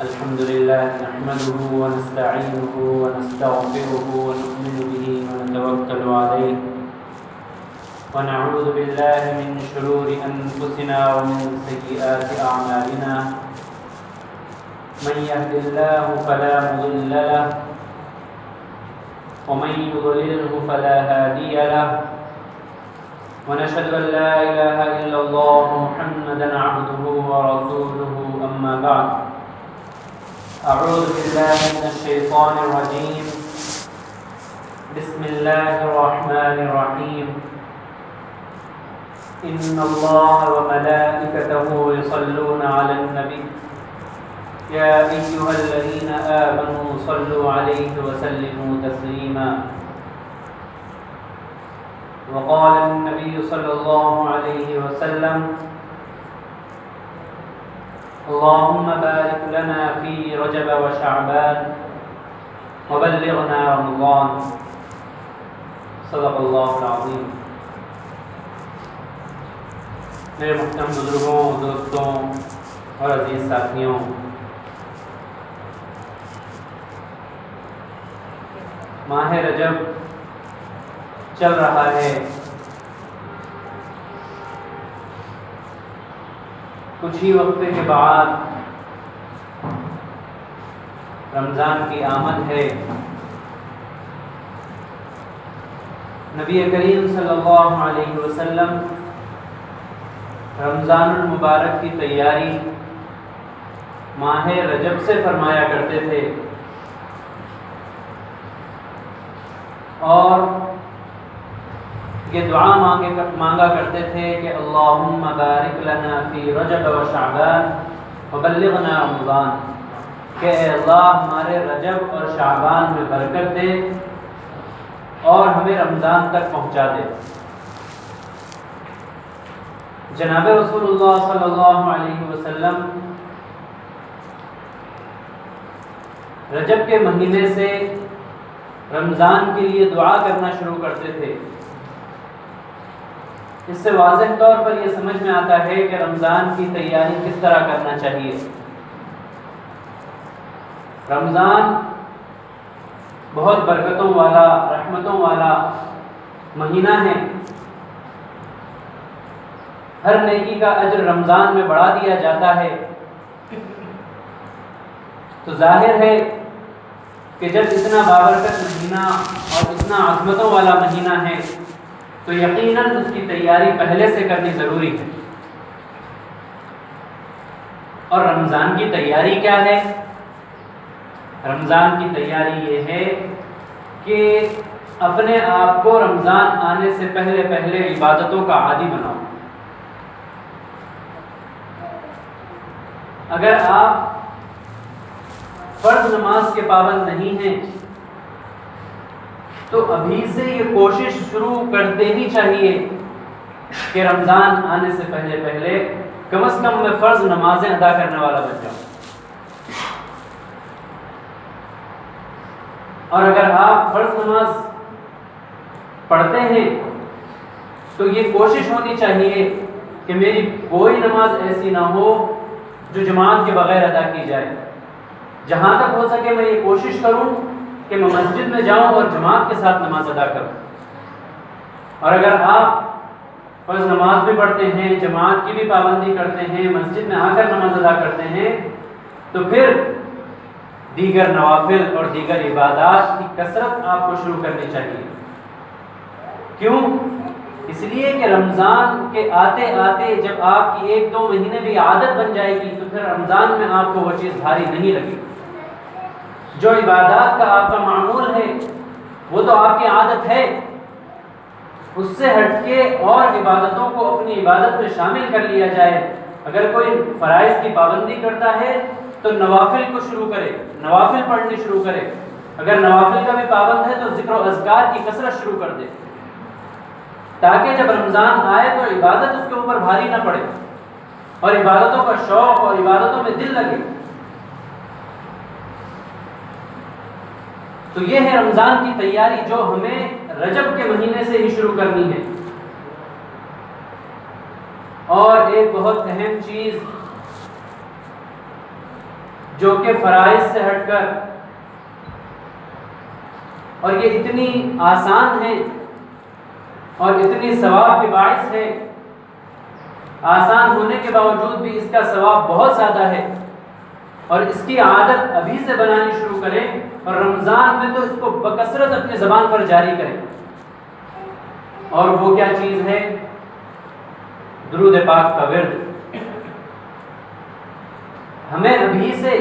الحمد لله نحمده ونستعينه ونستغفره ونؤمن به ونتوكل عليه ونعوذ بالله من شرور أنفسنا ومن سيئات أعمالنا من يهد الله فلا مضل له ومن يضلله فلا هادي له ونشهد أن لا إله إلا الله محمدا عبده ورسوله أما بعد أعوذ بالله من الشيطان الرجيم بسم الله الرحمن الرحيم إن الله وملائكته يصلون على النبي يا أيها الذين آمنوا صلوا عليه وسلموا تسليما وقال النبي صلى الله عليه وسلم اللهم بارك لنا في رجب وشعبان وبلغنا رمضان صدق الله العظيم. میرے محترم بزرگوں، دوستوں اور عزیز ساتھیوں، ماہ رجب چل رہا ہے. کچھ ہی وقفے کے بعد رمضان کی آمد ہے. نبی کریم صلی اللہ علیہ وسلم رمضان المبارک کی تیاری ماہ رجب سے فرمایا کرتے تھے اور یہ دعا مانگا کرتے تھے کہ اللہم بارک لنا فی رجب و شعبان وبلغنا رمضان، کہ اے اللہ ہمارے رجب اور شعبان میں برکت دے اور ہمیں رمضان تک پہنچا دے. جناب رسول اللہ صلی اللہ علیہ وسلم رجب کے مہینے سے رمضان کے لیے دعا کرنا شروع کرتے تھے. اس سے واضح طور پر یہ سمجھ میں آتا ہے کہ رمضان کی تیاری کس طرح کرنا چاہیے. رمضان بہت برکتوں والا، رحمتوں والا مہینہ ہے. ہر نیکی کا اجر رمضان میں بڑھا دیا جاتا ہے. تو ظاہر ہے کہ جب اتنا بابرکت مہینہ اور اتنا عظمتوں والا مہینہ ہے تو یقیناً اس کی تیاری پہلے سے کرنی ضروری ہے. اور رمضان کی تیاری کیا ہے؟ رمضان کی تیاری یہ ہے کہ اپنے آپ کو رمضان آنے سے پہلے عبادتوں کا عادی بناؤ. اگر آپ فرض نماز کے پابند نہیں ہیں تو ابھی سے یہ کوشش شروع کر دینی چاہیے کہ رمضان آنے سے پہلے کم از کم میں فرض نمازیں ادا کرنے والا بن جاؤں. اور اگر آپ فرض نماز پڑھتے ہیں تو یہ کوشش ہونی چاہیے کہ میری کوئی نماز ایسی نہ ہو جو جماعت کے بغیر ادا کی جائے. جہاں تک ہو سکے میں یہ کوشش کروں کہ میں مسجد میں جاؤں اور جماعت کے ساتھ نماز ادا کروں. اور اگر آپ فرض نماز بھی پڑھتے ہیں، جماعت کی بھی پابندی کرتے ہیں، مسجد میں آ کر نماز ادا کرتے ہیں، تو پھر دیگر نوافل اور دیگر عبادات کی کثرت آپ کو شروع کرنی چاہیے. کیوں؟ اس لیے کہ رمضان کے آتے آتے جب آپ کی 1-2 مہینے بھی عادت بن جائے گی تو پھر رمضان میں آپ کو وہ چیز بھاری نہیں لگے. جو عبادات کا آپ کا معمول ہے وہ تو آپ کی عادت ہے، اس سے ہٹ کے اور عبادتوں کو اپنی عبادت میں شامل کر لیا جائے. اگر کوئی فرائض کی پابندی کرتا ہے تو نوافل کو شروع کرے، نوافل پڑھنے شروع کرے. اگر نوافل کا بھی پابند ہے تو ذکر و اذکار کی کثرت شروع کر دے، تاکہ جب رمضان آئے تو عبادت اس کے اوپر بھاری نہ پڑے اور عبادتوں کا شوق اور عبادتوں میں دل لگے. تو یہ ہے رمضان کی تیاری جو ہمیں رجب کے مہینے سے ہی شروع کرنی ہے. اور ایک بہت اہم چیز جو کہ فرائض سے ہٹ کر، اور یہ اتنی آسان ہے اور اتنی ثواب کے باعث ہے، آسان ہونے کے باوجود بھی اس کا ثواب بہت زیادہ ہے، اور اس کی عادت ابھی سے بنانی شروع کریں، اور رمضان میں تو اس کو بکثرت اپنی زبان پر جاری کریں۔ اور وہ کیا چیز ہے؟ درود پاک کا ورد۔ ہمیں ابھی سے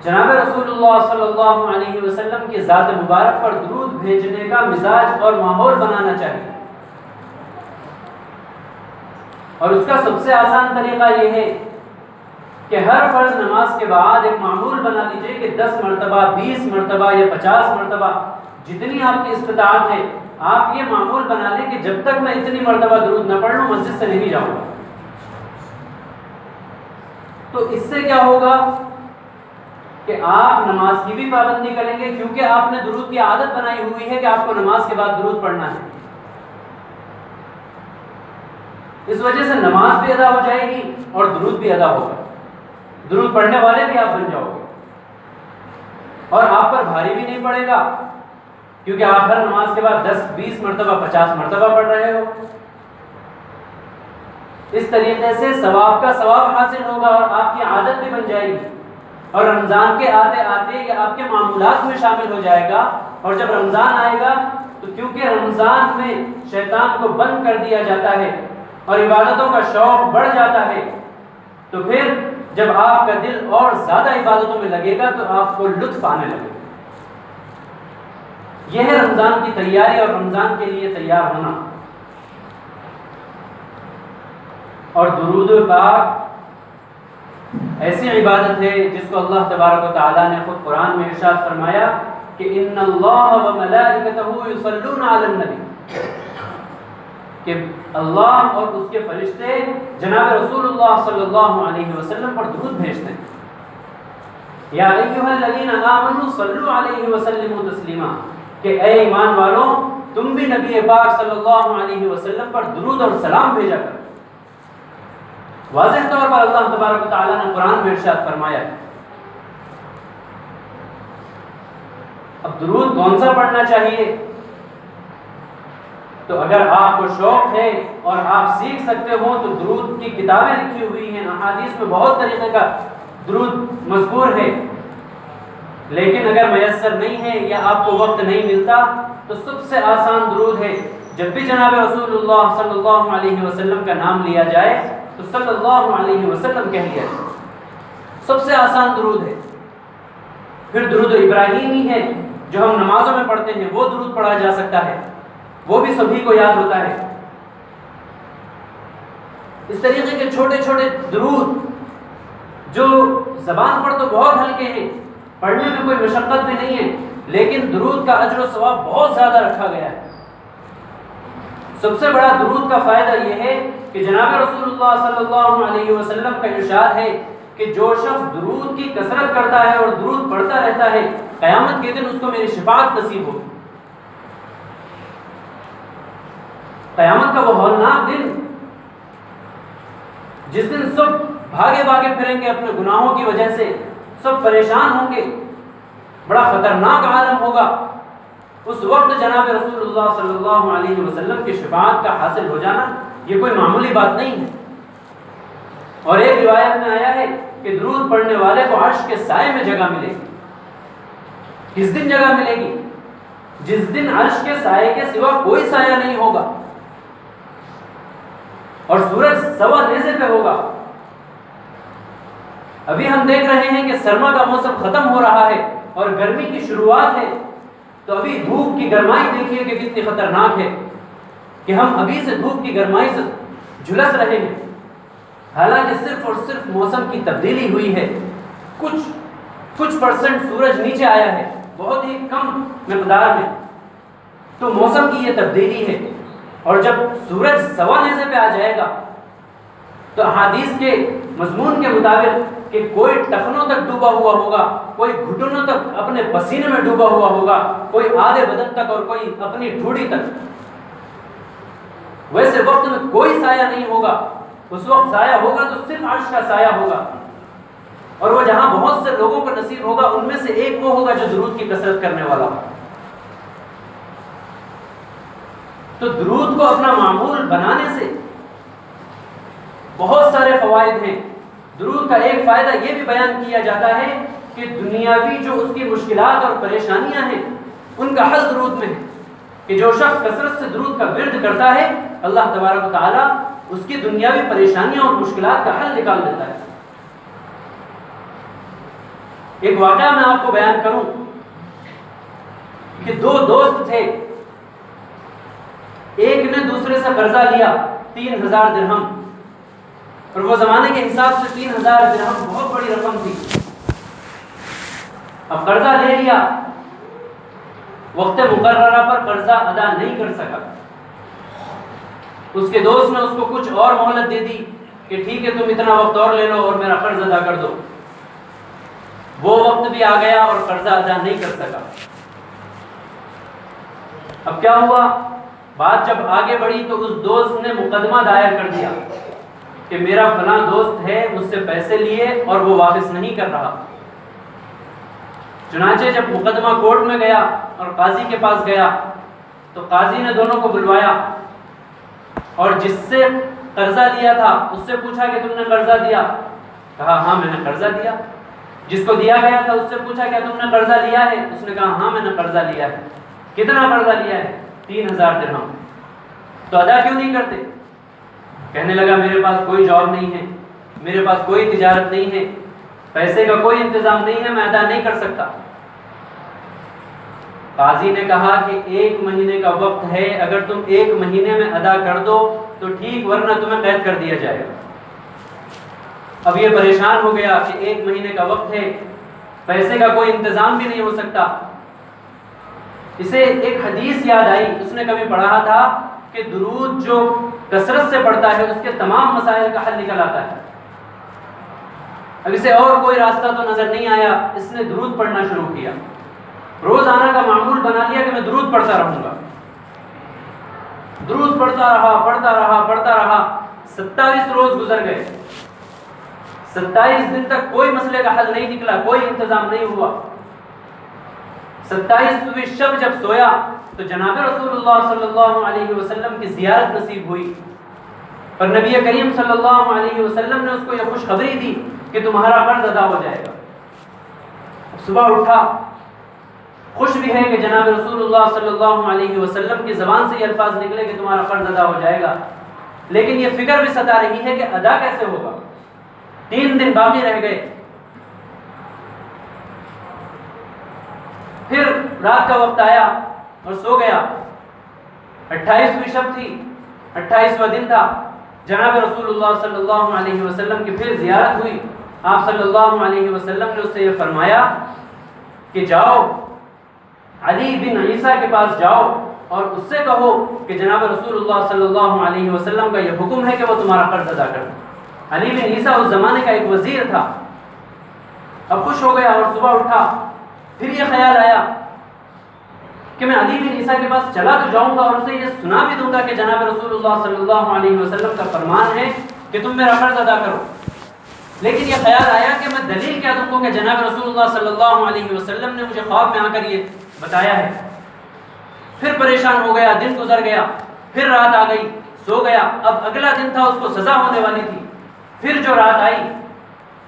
جناب رسول اللہ صلی اللہ علیہ وسلم کی ذات مبارک پر درود بھیجنے کا مزاج اور ماحول بنانا چاہیے، اور اس کا سب سے آسان طریقہ یہ ہے کہ ہر فرض نماز کے بعد ایک معمول بنا لیجئے کہ 10 مرتبہ، 20 مرتبہ یا 50 مرتبہ، جتنی آپ کی استطاعت ہے، آپ یہ معمول بنا لیں کہ جب تک میں اتنی مرتبہ درود نہ پڑھ لوں مسجد سے نہیں جاؤں گا۔ تو اس سے کیا ہوگا کہ آپ نماز کی بھی پابندی کریں گے، کیونکہ آپ نے درود کی عادت بنائی ہوئی ہے کہ آپ کو نماز کے بعد درود پڑھنا ہے۔ اس وجہ سے نماز بھی ادا ہو جائے گی اور درود بھی ادا ہوگا، درود پڑھنے والے بھی آپ بن جاؤ گے، اور آپ پر بھاری بھی نہیں پڑے گا، کیونکہ آپ ہر نماز کے بعد 10 20 مرتبہ 50 مرتبہ پڑھ رہے ہو۔ اس طریقے سے ثواب کا ثواب حاصل ہوگا اور آپ کی عادت بھی بن جائے گی، اور رمضان کے آتے آتے یہ آپ کے معمولات میں شامل ہو جائے گا۔ اور جب رمضان آئے گا تو کیونکہ رمضان میں شیطان کو بند کر دیا جاتا ہے اور عبادتوں کا شوق بڑھ جاتا ہے، تو پھر جب آپ کا دل اور زیادہ عبادتوں میں لگے گا تو آپ کو لطف آنے لگے گا۔ یہ ہے رمضان کی تیاری اور رمضان کے لیے تیار ہونا۔ اور درود پاک ایسی عبادت ہے جس کو اللہ تبارک و تعالیٰ نے خود قرآن میں ارشاد فرمایا کہ ان اللہ وملائکتہ یصلون علی النبی، کہ اللہ اور اس کے فرشتے جناب رسول اللہ صلی اللہ علیہ وسلم پر درود بھیجتے ہیں۔ یا ایھا الذین آمنوا صلوا علیہ وسلموا تسلیما، کہ اے ایمان والوں تم بھی نبی پاک صلی اللہ علیہ وسلم پر درود اور سلام بھیجا کرو۔ واضح طور پر اللہ تبارک و تعالیٰ نے قرآن میں ارشاد فرمایا ہے۔ اب درود کون سا پڑھنا چاہیے؟ تو اگر آپ کو شوق ہے اور آپ سیکھ سکتے ہو تو درود کی کتابیں لکھی ہوئی ہیں، احادیث میں بہت طریقے کا درود مذکور ہے، لیکن اگر میسر نہیں ہے یا آپ کو وقت نہیں ملتا تو سب سے آسان درود ہے جب بھی جناب رسول اللہ صلی اللہ علیہ وسلم کا نام لیا جائے تو صلی اللہ علیہ وسلم کہہ لیا جائے، سب سے آسان درود ہے۔ پھر درود ابراہیمی ہے جو ہم نمازوں میں پڑھتے ہیں، وہ درود پڑھا جا سکتا ہے، وہ بھی سبھی کو یاد ہوتا ہے۔ اس طریقے کے چھوٹے چھوٹے درود جو زبان پر تو بہت ہلکے ہیں، پڑھنے میں کوئی مشقت بھی نہیں ہے، لیکن درود کا اجر و ثواب بہت زیادہ رکھا گیا ہے۔ سب سے بڑا درود کا فائدہ یہ ہے کہ جناب رسول اللہ صلی اللہ علیہ وسلم کا ارشاد ہے کہ جو شخص درود کی کثرت کرتا ہے اور درود پڑھتا رہتا ہے، قیامت کے دن اس کو میری شفاعت نصیب ہوگی۔ قیامت کا وہ ہولناک دن جس دن سب بھاگے بھاگے پھریں گے اپنے گناہوں کی وجہ سے، سب پریشان ہوں گے، بڑا خطرناک عالم ہوگا، اس وقت جناب رسول اللہ صلی اللہ علیہ وسلم کی شفاعت کا حاصل ہو جانا یہ کوئی معمولی بات نہیں ہے۔ اور ایک روایت میں آیا ہے کہ درود پڑھنے والے کو عرش کے سائے میں جگہ ملے گی۔ کس دن جگہ ملے گی؟ جس دن عرش کے سائے کے سوا کوئی سایہ نہیں ہوگا اور سورج سوا نیزے پہ ہوگا۔ ابھی ہم دیکھ رہے ہیں کہ سرما کا موسم ختم ہو رہا ہے اور گرمی کی شروعات ہے، تو ابھی دھوپ کی گرمائی دیکھیے کہ کتنی خطرناک ہے کہ ہم ابھی سے دھوپ کی گرمائی سے جھلس رہے ہیں، حالانکہ صرف اور صرف موسم کی تبدیلی ہوئی ہے، کچھ پرسنٹ سورج نیچے آیا ہے، بہت ہی کم مقدار میں، تو موسم کی یہ تبدیلی ہے۔ اور جب سورج سوا نیزے پہ آ جائے گا تو احادیث کے مضمون کے مطابق کہ کوئی ٹخنوں تک ڈوبا ہوا ہوگا، کوئی گھٹنوں تک اپنے پسینے میں ڈوبا ہوا ہوگا، کوئی آدھے بدن تک اور کوئی اپنی ٹھوڑی تک۔ ویسے وقت میں کوئی سایہ نہیں ہوگا، اس وقت سایہ ہوگا تو صرف عرش کا سایہ ہوگا۔ اور وہ جہاں بہت سے لوگوں کو نصیب ہوگا ان میں سے ایک وہ ہوگا جو درود کی کثرت کرنے والا ہو۔ تو درود کو اپنا معمول بنانے سے بہت سارے فوائد ہیں۔ درود کا ایک فائدہ یہ بھی بیان کیا جاتا ہے کہ دنیاوی جو اس کی مشکلات اور پریشانیاں ہیں ان کا حل درود میں ہے، کہ جو شخص کثرت سے درود کا ورد کرتا ہے اللہ تبارک و تعالیٰ اس کی دنیاوی پریشانیاں اور مشکلات کا حل نکال دیتا ہے۔ ایک واقعہ میں آپ کو بیان کروں کہ دو دوست تھے، ایک نے دوسرے سے قرضہ لیا 3000 درہم، اور وہ زمانے کے حساب سے 3000 درہم بہت بڑی رقم تھی۔ اب قرضہ لے لیا، وقت مقررہ پر قرضہ ادا نہیں کر سکا۔ اس کے دوست نے اس کو کچھ اور مہلت دے دی کہ ٹھیک ہے تم اتنا وقت اور لے لو اور میرا قرض ادا کر دو۔ وہ وقت بھی آ گیا اور قرضہ ادا نہیں کر سکا۔ اب کیا ہوا؟ بات جب آگے بڑھی تو اس دوست نے مقدمہ دائر کر دیا کہ میرا فلاں دوست ہے، مجھ سے پیسے لیے اور وہ واپس نہیں کر رہا۔ چنانچہ جب مقدمہ کورٹ میں گیا اور قاضی کے پاس گیا تو قاضی نے دونوں کو بلوایا اور جس سے قرضہ لیا تھا اس سے پوچھا کہ تم نے قرضہ دیا؟ کہا ہاں میں نے قرضہ دیا۔ جس کو دیا گیا تھا اس سے پوچھا کیا تم نے قرضہ لیا ہے؟ اس نے کہا ہاں میں نے قرضہ لیا ہے۔ کتنا قرضہ لیا ہے؟ 3000 درہم۔ تو ادا کیوں نہیں کرتے؟ کہنے لگا میرے پاس کوئی جاب نہیں ہے، میرے پاس کوئی تجارت نہیں ہے، پیسے کا کوئی انتظام نہیں ہے، میں ادا نہیں کر سکتا۔ قاضی نے کہا کہ 1 مہینے کا وقت ہے، اگر تم 1 مہینے میں ادا کر دو تو ٹھیک، ورنہ تمہیں قید کر دیا جائے گا۔ اب یہ پریشان ہو گیا کہ 1 مہینے کا وقت ہے، پیسے کا کوئی انتظام بھی نہیں ہو سکتا۔ اسے ایک حدیث یاد آئی، اس نے کبھی پڑھا تھا کہ درود جو کثرت سے پڑھتا ہے اس کے تمام مسائل کا حل نکل آتا ہے۔ اب اسے اور کوئی راستہ تو نظر نہیں آیا، اس نے درود پڑھنا شروع کیا۔ روزانہ کا معمول بنا لیا کہ میں درود پڑھتا رہوں گا۔ درود پڑھتا رہا 27 روز گزر گئے۔ 27 دن تک کوئی مسئلے کا حل نہیں نکلا، کوئی انتظام نہیں ہوا۔ 27ویں شب جب سویا تو جناب رسول اللہ صلی اللہ علیہ وسلم کی زیارت نصیب ہوئی، اور نبی کریم صلی اللہ علیہ وسلم نے اس کو یہ خوشخبری دی کہ تمہارا قرض ادا ہو جائے گا۔ صبح اٹھا، خوش بھی ہے کہ جناب رسول اللہ صلی اللہ علیہ وسلم کی زبان سے یہ الفاظ نکلے کہ تمہارا قرض ادا ہو جائے گا، لیکن یہ فکر بھی ستا رہی ہے کہ ادا کیسے ہوگا۔ 3 دن باقی رہ گئے، پھر رات کا وقت آیا اور سو گیا۔ 28ویں شب تھی، 28واں دن تھا، جناب رسول اللہ صلی اللہ علیہ وسلم کی پھر زیارت ہوئی۔ آپ صلی اللہ علیہ وسلم نے اس سے یہ فرمایا کہ جاؤ علی بن عیسیٰ کے پاس جاؤ اور اس سے کہو کہ جناب رسول اللہ صلی اللہ علیہ وسلم کا یہ حکم ہے کہ وہ تمہارا قرض ادا کر دے۔ علی بن عیسیٰ اس زمانے کا ایک وزیر تھا۔ اب خوش ہو گیا اور صبح اٹھا، پھر یہ خیال آیا کہ میں علی بن عیسیٰ کے پاس چلا تو جاؤں گا اور اسے یہ سنا بھی دوں گا کہ جناب رسول اللہ صلی اللہ علیہ وسلم کا فرمان ہے کہ تم میرا قرض ادا کرو، لیکن یہ خیال آیا کہ میں دلیل کیا دوں گا کہ جناب رسول اللہ صلی اللہ علیہ وسلم نے مجھے خواب میں آ کر یہ بتایا ہے۔ پھر پریشان ہو گیا، دن گزر گیا، پھر رات آ گئی، سو گیا۔ اب اگلا دن تھا، اس کو سزا ہونے والی تھی۔ پھر جو رات آئی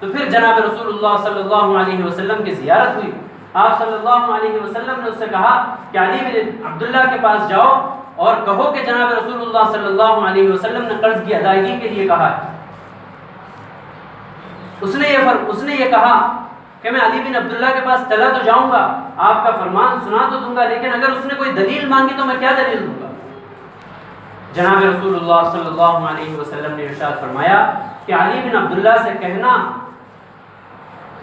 تو پھر جناب رسول اللہ صلی اللہ علیہ وسلم کی زیارت ہوئی۔ آپ صلی اللہ علیہ وسلم نے اس سے کہا کہ علی بن عبداللہ کے پاس جاؤ اور کہو کہ جناب رسول اللہ صلی اللہ علیہ وسلم نے قرض کی ادائیگی کے لیے کہا ہے۔ اس نے یہ کہا کہ میں علی بن عبداللہ کے پاس چلا تو جاؤں گا، آپ کا فرمان سنا تو دوں گا، لیکن اگر اس نے کوئی دلیل مانگی تو میں کیا دلیل دوں گا؟ جناب رسول اللہ صلی اللہ علیہ وسلم نے ارشاد فرمایا کہ علی بن عبداللہ سے کہنا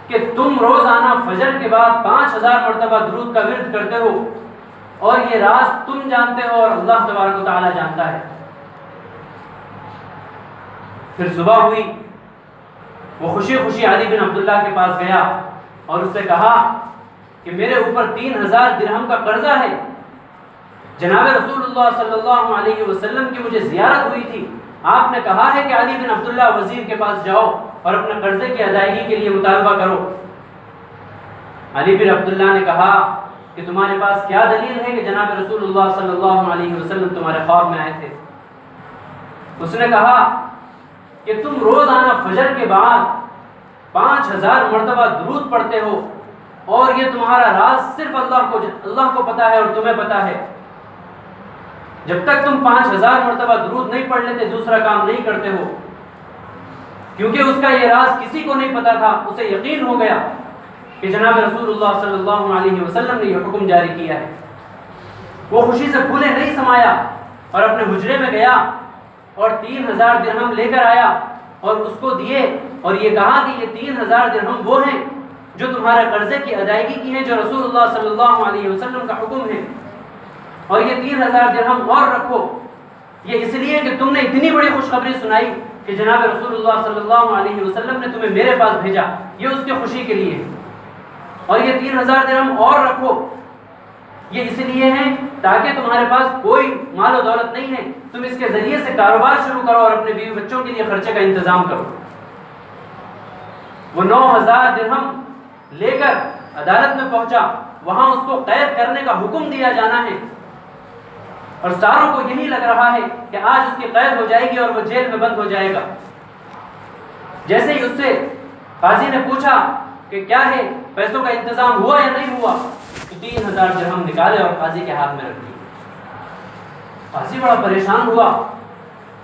کہ تم روزانہ فجر کے بعد 5000 مرتبہ درود کا ورد کرتے ہو، اور یہ راز تم جانتے ہو اور اللہ تبارک و تعالی جانتا ہے۔ پھر صبح ہوئی، وہ خوشی خوشی علی بن عبداللہ کے پاس گیا اور اس سے کہا کہ میرے اوپر 3000 درہم کا قرضہ ہے، جناب رسول اللہ صلی اللہ علیہ وسلم کی مجھے زیارت ہوئی تھی، آپ نے کہا ہے کہ علی بن عبداللہ وزیر کے پاس جاؤ اور اپنے قرضے کی ادائیگی کے لیے مطالبہ کرو۔ علی بن عبداللہ نے کہا کہ تمہارے پاس کیا دلیل ہے کہ جناب رسول اللہ صلی اللہ علیہ وسلم تمہارے خواب میں آئے تھے؟ اس نے کہا کہ تم روزانہ فجر کے بعد 5000 مرتبہ درود پڑھتے ہو، اور یہ تمہارا راز صرف اللہ کو پتا ہے اور تمہیں پتا ہے۔ جب تک تم 5000 مرتبہ درود نہیں پڑھ لیتے دوسرا کام نہیں کرتے ہو، کیونکہ اس کا یہ راز کسی کو نہیں پتا تھا۔ اسے یقین ہو گیا کہ جناب رسول اللہ صلی اللہ علیہ وسلم نے یہ حکم جاری کیا ہے۔ وہ خوشی سے پھولے نہیں سمایا اور اپنے حجرے میں گیا اور 3000 درہم لے کر آیا اور اس کو دیے، اور یہ کہا کہ یہ 3000 درہم وہ ہیں جو تمہارے قرضے کی ادائیگی کی ہیں، جو رسول اللہ صلی اللہ علیہ وسلم کا حکم ہے، اور یہ 3000 درہم اور رکھو، یہ اس لیے کہ تم نے اتنی بڑی خوشخبری سنائی کہ جناب رسول اللہ صلی اللہ علیہ وسلم نے تمہیں میرے پاس بھیجا، یہ اس کی خوشی کے لیے ہے۔ اور یہ 3000 درہم اور رکھو، یہ اس لیے ہے تاکہ تمہارے پاس کوئی مال و دولت نہیں ہے، تم اس کے ذریعے سے کاروبار شروع کرو اور اپنے بیوی بچوں کے لیے خرچے کا انتظام کرو۔ وہ 9000 درہم لے کر عدالت میں پہنچا، وہاں اس کو قید کرنے کا حکم دیا جانا ہے، اور ساروں کو یہی لگ رہا ہے کہ آج اس کی قید ہو جائے گی اور وہ جیل میں بند ہو جائے گا۔ جیسے ہی اس سے قاضی نے پوچھا کہ کیا ہے، پیسوں کا انتظام ہوا یا نہیں ہوا، تو 3000 درہم نکالے اور قاضی کے ہاتھ میں رکھ دیے۔ قاضی بڑا پریشان ہوا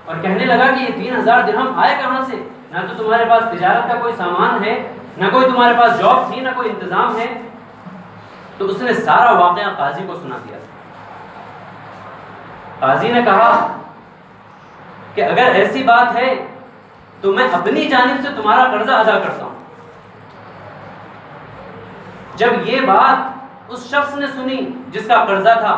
اور کہنے لگا کہ یہ 3000 درہم آئے کہاں سے؟ نہ تو تمہارے پاس تجارت کا کوئی سامان ہے، نہ کوئی تمہارے پاس جاب تھی، نہ کوئی انتظام ہے۔ تو اس نے سارا واقعہ قاضی کو سنا دیا۔ قاضی نے کہا کہ اگر ایسی بات ہے تو میں اپنی جانب سے تمہارا قرضہ ادا کرتا ہوں۔ جب یہ بات اس شخص نے سنی جس کا قرضہ تھا،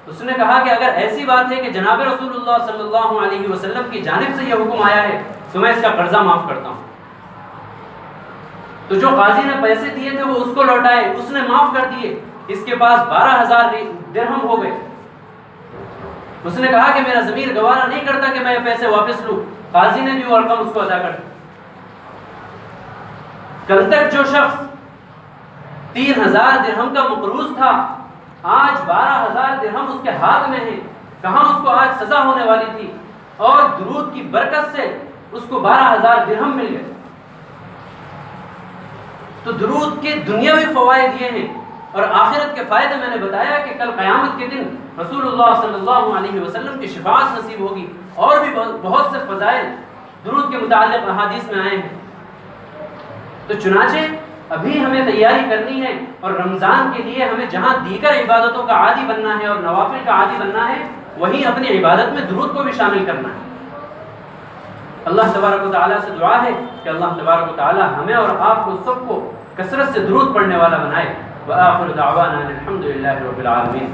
اس نے کہا کہ اگر ایسی بات ہے کہ جناب رسول اللہ صلی اللہ علیہ وسلم کی جانب سے یہ حکم آیا ہے تو میں اس کا قرضہ معاف کرتا ہوں۔ تو جو قاضی نے پیسے دیے تھے وہ اس کو لوٹائے، اس نے معاف کر دیے، اس کے پاس 12000 درہم ہو گئے۔ اس نے کہا کہ میرا ضمیر گوارا نہیں کرتا کہ میں یہ پیسے واپس لوں۔ قاضی نے بھی وہ رقم اس کو ادا کر دی۔ کل تک جو شخص 3000 درہم کا مقروض تھا، آج 12000 درہم اس کے ہاتھ میں ہیں۔ کہاں اس کو آج سزا ہونے والی تھی، اور درود کی برکت سے اس کو 12000 درہم مل گئے۔ تو درود کے دنیاوی فوائد یہ ہیں، اور آخرت کے فائدے میں نے بتایا کہ کل قیامت کے دن رسول اللہ صلی اللہ علیہ وسلم کی شفاعت نصیب ہوگی، اور بھی بہت سے فضائل درود کے متعلق احادیث میں آئے ہیں۔ تو چنانچہ ابھی ہمیں تیاری کرنی ہے، اور رمضان کے لیے ہمیں جہاں دیگر عبادتوں کا عادی بننا ہے اور نوافل کا عادی بننا ہے، وہیں اپنی عبادت میں درود کو بھی شامل کرنا ہے۔ اللہ تبارک و تعالیٰ سے دعا ہے کہ اللہ تبارک و تعالیٰ ہمیں اور آپ کو سب کو کثرت سے درود پڑھنے والا بنائے۔ وآخر دعوانا الحمد للہ رب العالمین۔